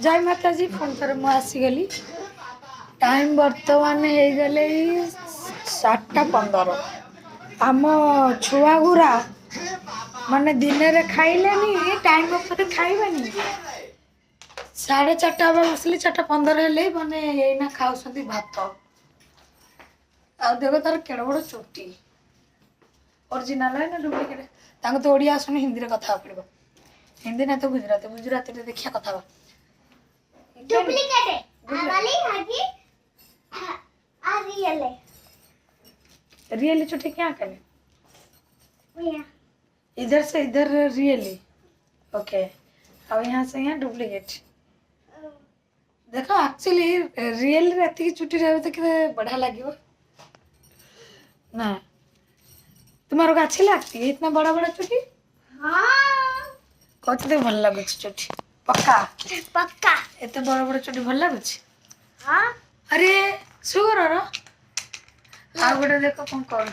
जय माता जी फोन थोड़े मु आसीगली टाइम बर्तमान हो गले 7:15 आम छुआ गुरा माने दिन रे खाइलेनी टाइम पर खाइबानी 4:30 बजे बसली 4:15 हेले माने एना खाउसती भात आ देखो तार केड़ बड़ चोटी ओरिजिनल है ना डुप्लीकेट तांको तो ओडिया आसुनी हिंदी रे कथा पड़िबो हिंदी ना तो गुजराती रे देखिया कथा बा डुप्लीकेट है वाली हाजी आ रियल है रियली चोटी क्या करे भैया इधर से इधर रियली ओके अब यहाँ से यहाँ डुप्लीकेट देखो एक्चुअली रियल रहती की चुटी रहे तो कितने बढ़िया लगे ना तुम्हारे को अच्छी लगती है इतना बड़ा बड़ा चुटी हाँ कौन तो भल लगुच चुटी पक्का पक्का एते बड़ा बड़ा चुटी भल लगुच हाँ अरे सुगर आ गोटे देख कौन कर